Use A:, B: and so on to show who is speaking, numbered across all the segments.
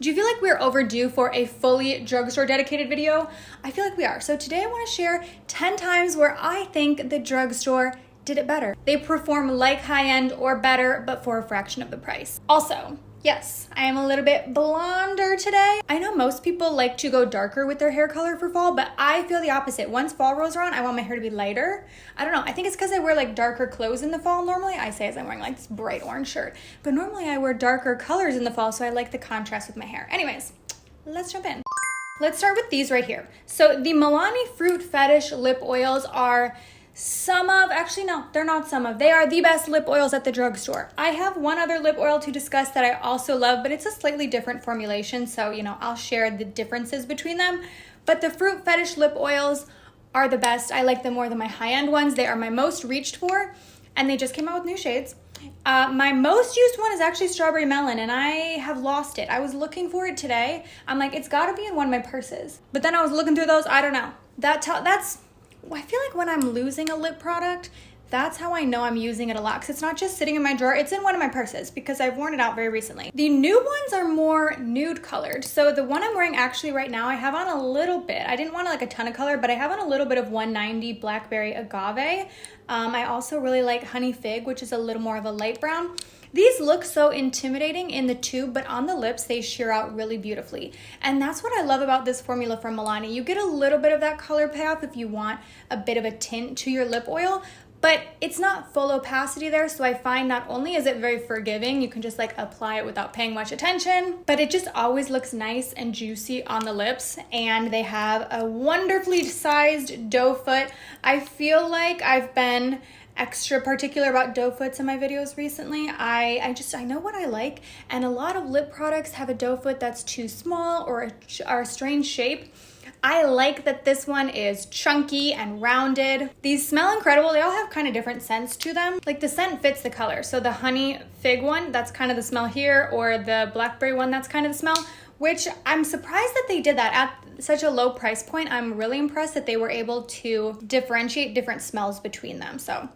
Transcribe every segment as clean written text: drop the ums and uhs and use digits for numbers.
A: Do you feel like we're overdue for a fully drugstore dedicated video? I feel like we are. So today I want to share 10 times where I think the drugstore did it better. They perform like high-end or better, but for a fraction of the price. Also, yes, I am a little bit blonder today. I know most people like to go darker with their hair color for fall, but I feel the opposite. Once fall rolls around, I want my hair to be lighter. I don't know, I think it's because I wear like darker clothes in the fall normally. I say as I'm wearing like this bright orange shirt, but normally I wear darker colors in the fall, so I like the contrast with my hair. Anyways, let's jump in. Let's start with these right here. So the Milani Fruit Fetish lip oils are they're not they are the best lip oils at the drugstore. I have one other lip oil to discuss that I also love, but it's a slightly different formulation, so I'll share the differences between them. But the Fruit Fetish lip oils are the best. I like them more than my high-end ones. They are my most reached for, and they just came out with new shades. My most used one is actually Strawberry Melon, and I have lost it. I was looking for it today. I'm like, it's gotta be in one of my purses. But then I was looking through those, I don't know. I feel like when I'm losing a lip product, that's how I know I'm using it a lot, because it's not just sitting in my drawer, it's in one of my purses because I've worn it out very recently. The new ones are more nude colored. So the one I'm wearing actually right now, I have on a little bit. I didn't want like a ton of color, but I have on a little bit of 190 Blackberry Agave. I also really like Honey Fig, which is a little more of a light brown. These look so intimidating in the tube, but on the lips, they sheer out really beautifully. And that's what I love about this formula from Milani. You get a little bit of that color payoff if you want a bit of a tint to your lip oil, but it's not full opacity there. So I find not only is it very forgiving, you can just like apply it without paying much attention, but it just always looks nice and juicy on the lips. And they have a wonderfully sized doe foot. I feel like I've been extra particular about doe foots in my videos recently. I know what I like, and a lot of lip products have a doe foot that's too small or a strange shape. I like that this one is chunky and rounded. These smell incredible. They all have kind of different scents to them. Like the scent fits the color. So the Honey Fig one, that's kind of the smell here, or the Blackberry one, that's kind of the smell, which I'm surprised that they did that at such a low price point. I'm really impressed that they were able to differentiate different smells between them. So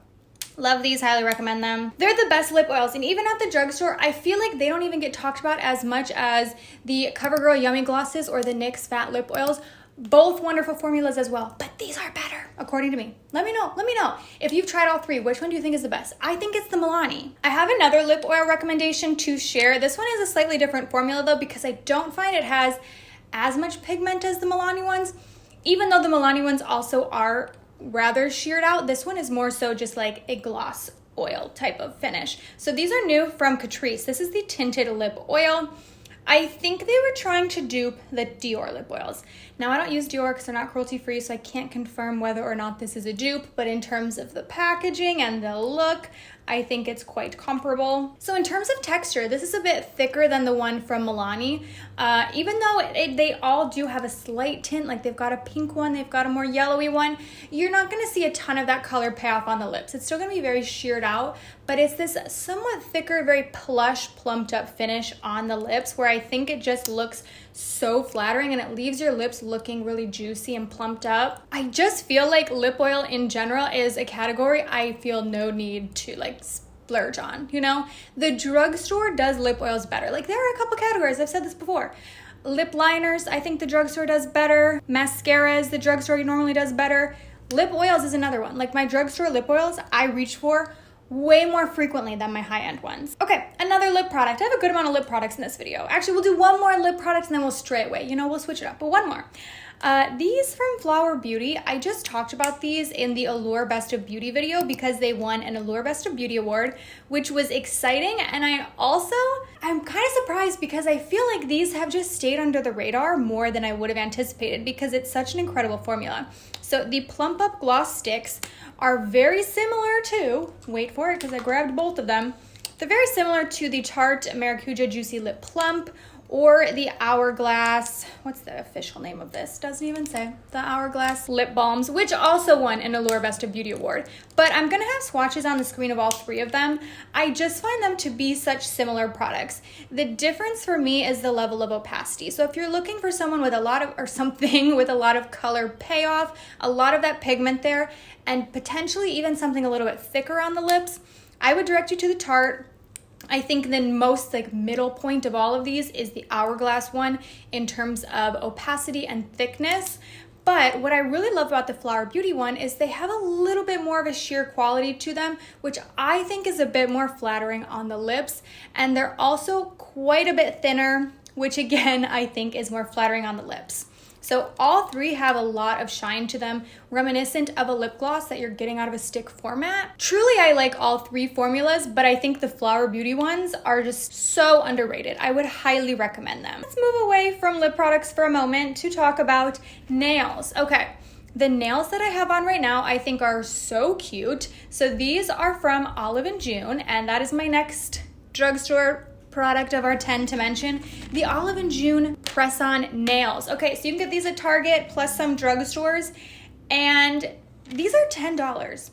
A: love these, highly recommend them. They're the best lip oils, and even at the drugstore, I feel like they don't even get talked about as much as the CoverGirl Yummy Glosses or the NYX Fat Lip Oils. Both wonderful formulas as well, but these are better, according to me. Let me know. If you've tried all three, which one do you think is the best? I think it's the Milani. I have another lip oil recommendation to share. This one is a slightly different formula though, because I don't find it has as much pigment as the Milani ones. Even though the Milani ones also are rather sheared out, this one is more so just like a gloss oil type of finish. So these are new from Catrice. This is the Tinted Lip Oil. I think they were trying to dupe the Dior lip oils. Now I don't use Dior because they're not cruelty free, so I can't confirm whether or not this is a dupe, but in terms of the packaging and the look, I think it's quite comparable. So in terms of texture, this is a bit thicker than the one from Milani. Even though they all do have a slight tint, like they've got a pink one, they've got a more yellowy one, you're not gonna see a ton of that color payoff on the lips. It's still gonna be very sheared out, but it's this somewhat thicker, very plush, plumped up finish on the lips where I think it just looks so flattering and it leaves your lips looking really juicy and plumped up. I just feel like lip oil in general is a category I feel no need to like splurge on, The drugstore does lip oils better. Like there are a couple categories, I've said this before. Lip liners, I think the drugstore does better. Mascaras, the drugstore normally does better. Lip oils is another one. Like my drugstore lip oils, I reach for way more frequently than my high-end ones. Okay, another lip product. I have a good amount of lip products in this video. Actually, we'll do one more lip product and then we'll stray away. We'll switch it up, but one more. These from Flower Beauty, I just talked about these in the Allure Best of Beauty video because they won an Allure Best of Beauty award, which was exciting. And I'm kind of surprised because I feel like these have just stayed under the radar more than I would have anticipated because it's such an incredible formula. So the Plump Up Gloss Sticks are very similar to, wait for it because I grabbed both of them. They're very similar to the Tarte Maracuja Juicy Lip Plump or the Hourglass, what's the official name of this? Doesn't even say. The Hourglass Lip Balms, which also won an Allure Best of Beauty award. But I'm gonna have swatches on the screen of all three of them. I just find them to be such similar products. The difference for me is the level of opacity. So if you're looking for someone with a lot of, or something with a lot of color payoff, a lot of that pigment there, and potentially even something a little bit thicker on the lips, I would direct you to the Tarte I think the most like middle point of all of these is the Hourglass one in terms of opacity and thickness. But what I really love about the Flower Beauty one is they have a little bit more of a sheer quality to them, which I think is a bit more flattering on the lips. And they're also quite a bit thinner, which again, I think is more flattering on the lips. So all three have a lot of shine to them, reminiscent of a lip gloss that you're getting out of a stick format. Truly, I like all three formulas, but I think the Flower Beauty ones are just so underrated. I would highly recommend them. Let's move away from lip products for a moment to talk about nails. Okay. The nails that I have on right now I think are so cute. So these are from Olive & June, and that is my next drugstore product of our 10 to mention, the Olive & June press-on nails. Okay, so you can get these at Target plus some drugstores, and these are $10.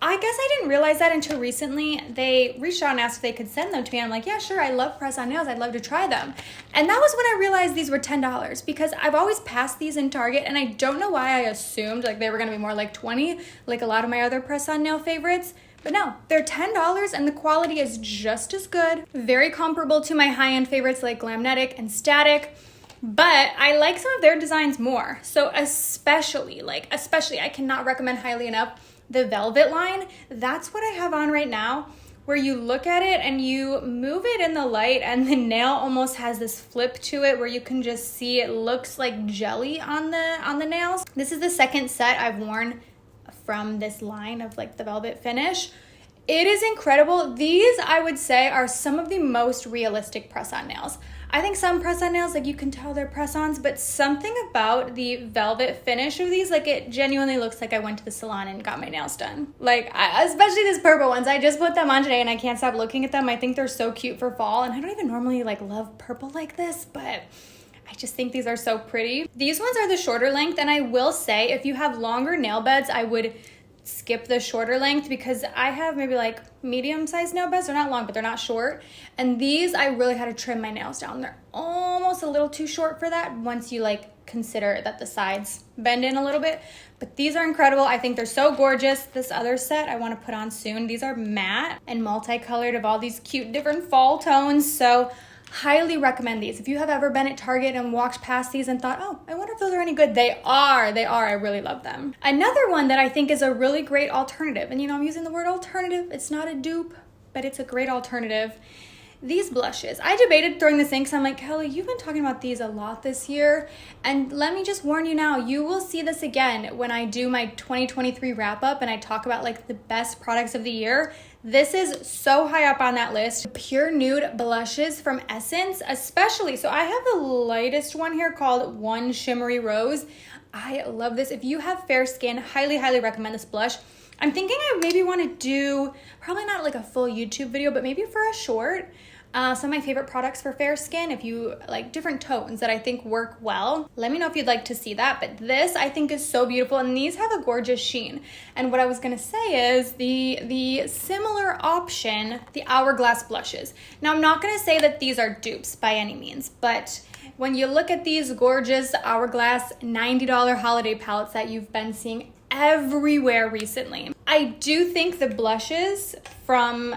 A: I guess I didn't realize that until recently. They reached out and asked if they could send them to me. I'm like, yeah, sure, I love press-on nails. I'd love to try them. And that was when I realized these were $10 because I've always passed these in Target, and I don't know why I assumed like they were gonna be more like 20, like a lot of my other press-on nail favorites. But no, they're $10 and the quality is just as good. Very comparable to my high-end favorites like Glamnetic and Static, but I like some of their designs more. So especially, I cannot recommend highly enough the Velvet line. That's what I have on right now, where you look at it and you move it in the light and the nail almost has this flip to it where you can just see it looks like jelly on the nails. This is the second set I've worn from this line of like the velvet finish. It is incredible. These, I would say, are some of the most realistic press-on nails. I think some press-on nails, like you can tell they're press-ons, but something about the velvet finish of these, like it genuinely looks like I went to the salon and got my nails done. Like, especially these purple ones. I just put them on today and I can't stop looking at them. I think they're so cute for fall, and I don't even normally like love purple like this, but I just think these are so pretty. These ones are the shorter length, and I will say if you have longer nail beds, I would skip the shorter length because I have maybe like medium-sized nail beds. They're not long, but they're not short. And these, I really had to trim my nails down. They're almost a little too short for that once you like consider that the sides bend in a little bit. But these are incredible. I think they're so gorgeous. This other set I want to put on soon. These are matte and multicolored of all these cute different fall tones. So highly recommend these. If you have ever been at Target and walked past these and thought, oh, I wonder if those are any good, they are. I really love them. Another one that I think is a really great alternative, and you know I'm using the word alternative, it's not a dupe, but it's a great alternative. These blushes. I debated throwing this in because I'm like, Kelly, you've been talking about these a lot this year, and let me just warn you now, you will see this again when I do my 2023 wrap up and I talk about like the best products of the year. This is so high up on that list. Pure Nude blushes from Essence, especially. So I have the lightest one here called One Shimmery Rose. I love this. If you have fair skin, highly, highly recommend this blush. I'm thinking I maybe want to do, probably not like a full YouTube video, but maybe for a short, some of my favorite products for fair skin, if you like different tones that I think work well. Let me know if you'd like to see that. But this I think is so beautiful, and these have a gorgeous sheen. And what I was gonna say is the similar option, the Hourglass blushes. Now I'm not gonna say that these are dupes by any means, but when you look at these gorgeous Hourglass $90 holiday palettes that you've been seeing everywhere recently, I do think the blushes from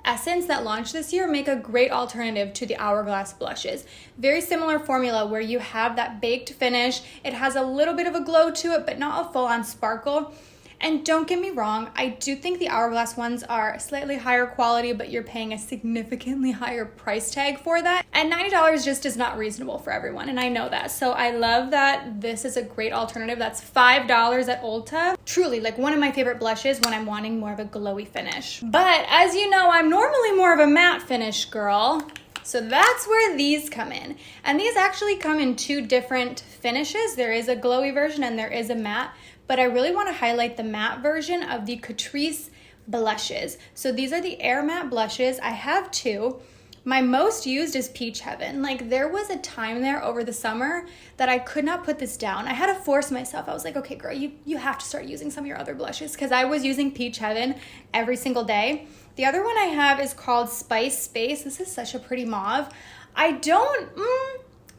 A: Essence that launched this year make a great alternative to the Hourglass blushes. Very similar formula where you have that baked finish. It has a little bit of a glow to it, but not a full-on sparkle. And don't get me wrong, I do think the Hourglass ones are slightly higher quality, but you're paying a significantly higher price tag for that. And $90 just is not reasonable for everyone, and I know that. So I love that this is a great alternative. That's $5 at Ulta. Truly, like one of my favorite blushes when I'm wanting more of a glowy finish. But as you know, I'm normally more of a matte finish girl. So that's where these come in. And these actually come in two different finishes. There is a glowy version and there is a matte. But I really want to highlight the matte version of the Catrice blushes. So these are the Air Matte blushes. I have two. My most used is Peach Heaven. Like there was a time there over the summer that I could not put this down. I had to force myself. I was like, okay, girl, you have to start using some of your other blushes because I was using Peach Heaven every single day. The other one I have is called Spice Space. This is such a pretty mauve. I don't,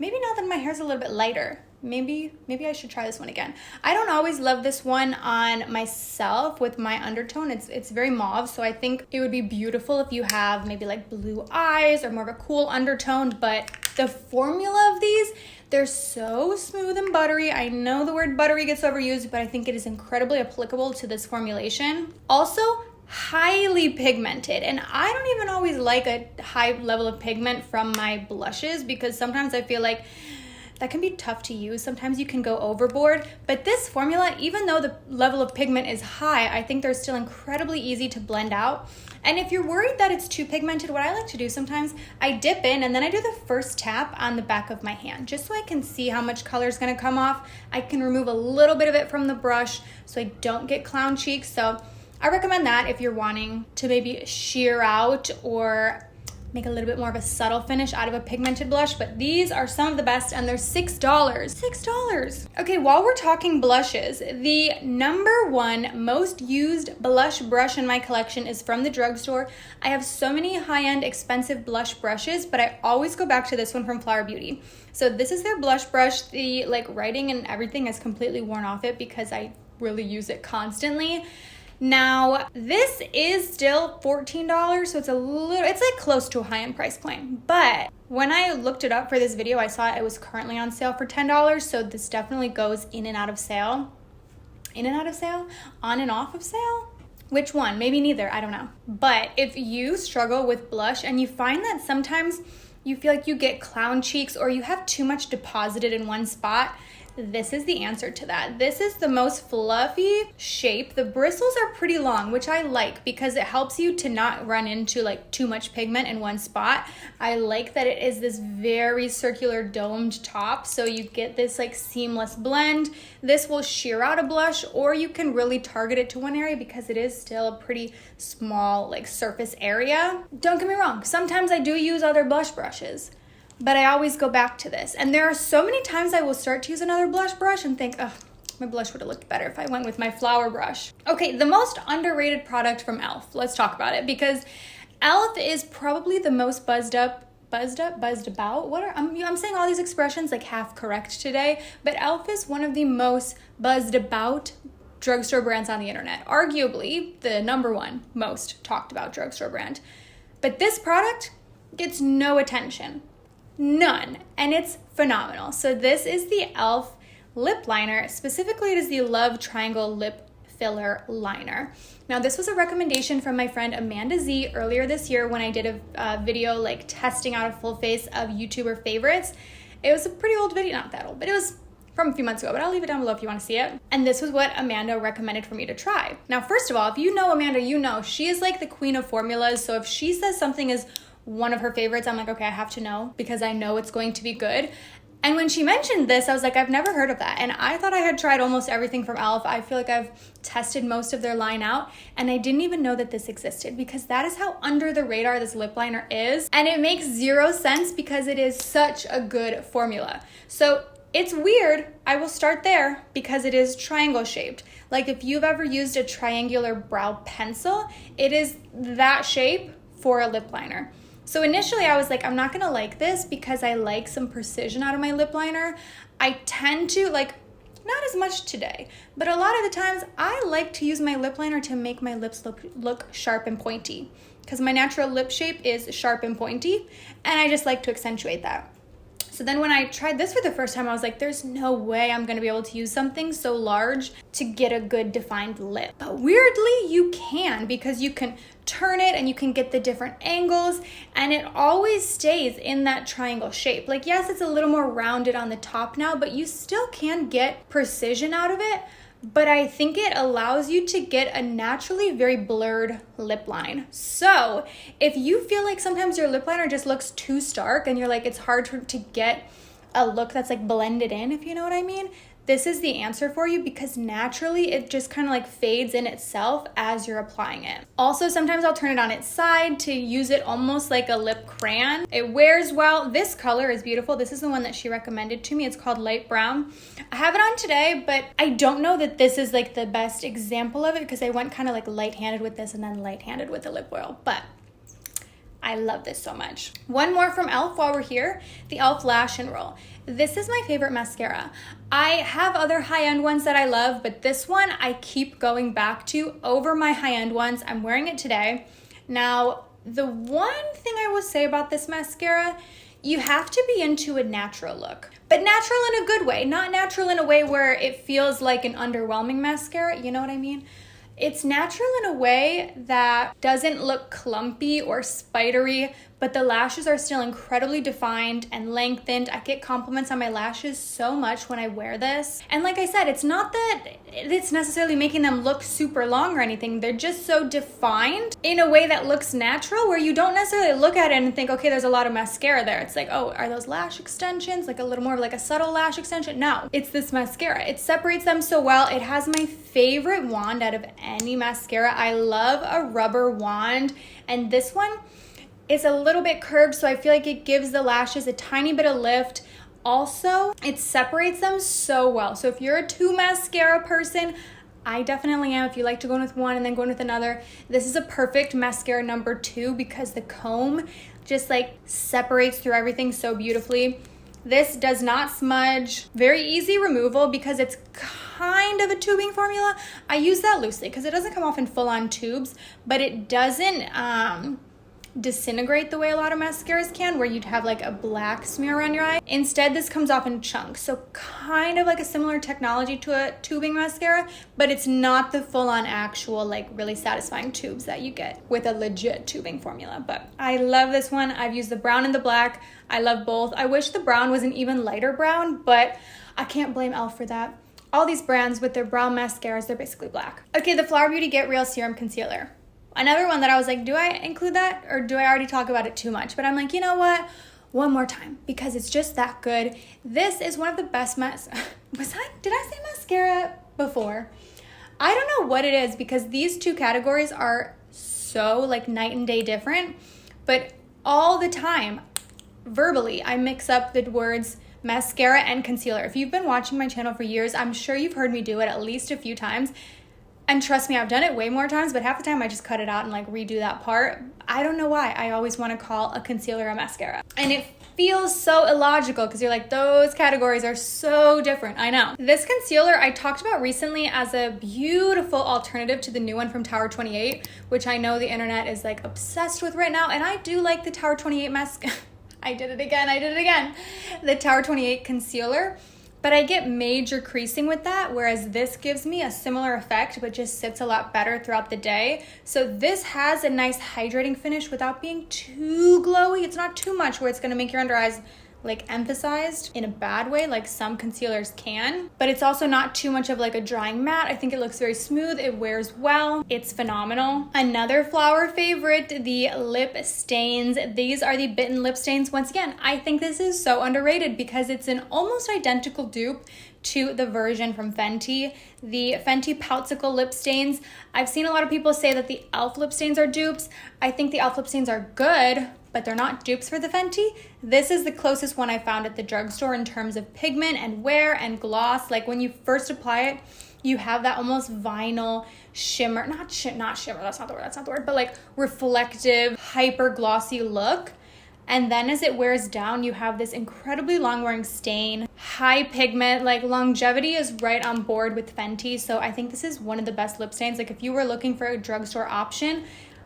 A: maybe not that my hair's a little bit lighter. maybe I should try this one again. I don't always love this one on myself with my undertone. It's very mauve, so I think it would be beautiful if you have maybe like blue eyes or more of a cool undertone, but the formula of these, they're so smooth and buttery. I know the word buttery gets overused, but I think it is incredibly applicable to this formulation. Also, highly pigmented, and I don't even always like a high level of pigment from my blushes because sometimes I feel like that can be tough to use. Sometimes you can go overboard, but this formula, even though the level of pigment is high, I think they're still incredibly easy to blend out. And if you're worried that it's too pigmented, what I like to do sometimes, I dip in and then I do the first tap on the back of my hand, just so I can see how much color is gonna come off. I can remove a little bit of it from the brush so I don't get clown cheeks. So I recommend that if you're wanting to maybe sheer out or make a little bit more of a subtle finish out of a pigmented blush, but these are some of the best and they're $6. $6. Okay, while we're talking blushes, the #1 most used blush brush in my collection is from the drugstore. I have so many high-end expensive blush brushes, but I always go back to this one from Flower Beauty. So this is their blush brush. The writing and everything has completely worn off it because I really use it constantly. Now, this is still $14, so it's like close to a high-end price point. But when I looked it up for this video, I saw it was currently on sale for $10, so this definitely goes in and out of sale. In and out of sale? On and off of sale? Which one? Maybe neither, I don't know. But if you struggle with blush and you find that sometimes you feel like you get clown cheeks or you have too much deposited in one spot, this is the answer to that. This is the most fluffy shape. The bristles are pretty long, which I like because it helps you to not run into like too much pigment in one spot. I like that it is this very circular domed top, so you get this like seamless blend. This will sheer out a blush, or you can really target it to one area because it is still a pretty small like surface area. Don't get me wrong, sometimes I do use other blush brushes, but I always go back to this. And there are so many times I will start to use another blush brush and think, oh, my blush would have looked better if I went with my flower brush. Okay, the most underrated product from e.l.f. Let's talk about it because e.l.f. is probably the most buzzed about. I'm saying all these expressions like half correct today, but e.l.f. is one of the most buzzed about drugstore brands on the internet. Arguably the #1 most talked about drugstore brand. But this product gets no attention. None, and it's phenomenal. So this is the e.l.f. lip liner. Specifically, it is the Love Triangle Lip Filler Liner. Now, this was a recommendation from my friend Amanda Z earlier this year when I did a video like testing out a full face of YouTuber favorites. It was a pretty old video, not that old, but it was from a few months ago, but I'll leave it down below if you want to see it. And this was what Amanda recommended for me to try. Now, first of all, if you know Amanda, you know she is like the queen of formulas. So if she says something is one of her favorites, I'm like, okay, I have to know because I know it's going to be good. And when she mentioned this, I was like, I've never heard of that. And I thought I had tried almost everything from e.l.f. I feel like I've tested most of their line out, and I didn't even know that this existed because that is how under the radar this lip liner is. And it makes zero sense because it is such a good formula. So it's weird, I will start there, because it is triangle shaped. Like if you've ever used a triangular brow pencil, it is that shape for a lip liner. So initially I was like, I'm not gonna like this because I like some precision out of my lip liner. I tend to, like, not as much today, but a lot of the times I like to use my lip liner to make my lips look sharp and pointy because my natural lip shape is sharp and pointy, and I just like to accentuate that. So then when I tried this for the first time, I was like, there's no way I'm gonna be able to use something so large to get a good defined lip. But weirdly, you can, because you can turn it and you can get the different angles, and it always stays in that triangle shape. Like, yes, it's a little more rounded on the top now, but you still can get precision out of it. But I think it allows you to get a naturally very blurred lip line. So if you feel like sometimes your lip liner just looks too stark and you're like, it's hard to get a look that's like blended in, if you know what I mean, this is the answer for you because naturally it just kind of like fades in itself as you're applying it. Also, sometimes I'll turn it on its side to use it almost like a lip crayon. It wears well. This color is beautiful. This is the one that she recommended to me. It's called light brown. I have it on today, but I don't know that this is like the best example of it because I went kind of like light-handed with this and then light-handed with the lip oil. But I love this so much. One more from e.l.f. while we're here, the e.l.f. Lash and Roll. This is my favorite mascara. I have other high-end ones that I love, but this one I keep going back to over my high-end ones. I'm wearing it today. Now, the one thing I will say about this mascara, you have to be into a natural look, but natural in a good way, not natural in a way where it feels like an underwhelming mascara, you know what I mean? It's natural in a way that doesn't look clumpy or spidery, but the lashes are still incredibly defined and lengthened. I get compliments on my lashes so much when I wear this. And like I said, it's not that it's necessarily making them look super long or anything. They're just so defined in a way that looks natural, where you don't necessarily look at it and think, okay, there's a lot of mascara there. It's like, oh, are those lash extensions? Like a little more of like a subtle lash extension? No, it's this mascara. It separates them so well. It has my favorite wand out of any mascara. I love a rubber wand, and this one, it's a little bit curved, so I feel like it gives the lashes a tiny bit of lift. Also, it separates them so well. So if you're a 2 mascara person, I definitely am. If you like to go in with one and then go in with another, this is a perfect mascara number 2 because the comb just like separates through everything so beautifully. This does not smudge. Very easy removal because it's kind of a tubing formula. I use that loosely because it doesn't come off in full-on tubes, but it doesn't disintegrate the way a lot of mascaras can, where you'd have like a black smear around your eye. Instead, this comes off in chunks, so kind of like a similar technology to a tubing mascara, but it's not the full-on actual like really satisfying tubes that you get with a legit tubing formula. But I love this one. I've used the brown and the black. I love both. I wish the brown was an even lighter brown, but I can't blame e.l.f. for that. All these brands with their brown mascaras, they're basically black. Okay, the Flower Beauty Get Real Serum Concealer. Another one that I was like, do I include that or do I already talk about it too much? But I'm like, you know what? One more time because it's just that good. This is one of the best did I say mascara before? I don't know what it is because these two categories are so like night and day different, but all the time, verbally, I mix up the words mascara and concealer. If you've been watching my channel for years, I'm sure you've heard me do it at least a few times. And trust me, I've done it way more times, but half the time I just cut it out and like redo that part. I don't know why. I always want to call a concealer a mascara. And it feels so illogical because you're like, those categories are so different. I know. This concealer I talked about recently as a beautiful alternative to the new one from Tower 28, which I know the internet is like obsessed with right now. And I do like the Tower 28 mascara. I did it again. The Tower 28 concealer. But I get major creasing with that, whereas this gives me a similar effect, but just sits a lot better throughout the day. So this has a nice hydrating finish without being too glowy. It's not too much where it's gonna make your under eyes like emphasized in a bad way, like some concealers can, but it's also not too much of like a drying matte. I think it looks very smooth. It wears well. It's phenomenal. Another flower favorite, the lip stains. These are the Bitten lip stains. Once again, I think this is so underrated because it's an almost identical dupe to the version from Fenty, the Fenty Poutsicle lip stains. I've seen a lot of people say that the e.l.f. lip stains are dupes. I think the e.l.f. lip stains are good, but they're not dupes for the Fenty. This is the closest one I found at the drugstore in terms of pigment and wear and gloss. Like when you first apply it, you have that almost vinyl shimmer, not shimmer, that's not the word, but like reflective, hyper glossy look. And then as it wears down, you have this incredibly long wearing stain, high pigment, like longevity is right on board with Fenty. So I think this is one of the best lip stains. Like if you were looking for a drugstore option,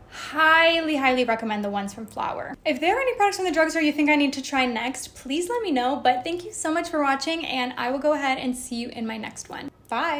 A: highly recommend the ones from Flower. If there are any products from the drugstore you think I need to try next, please let me know. But thank you so much for watching, and I will go ahead and see you in my next one. Bye.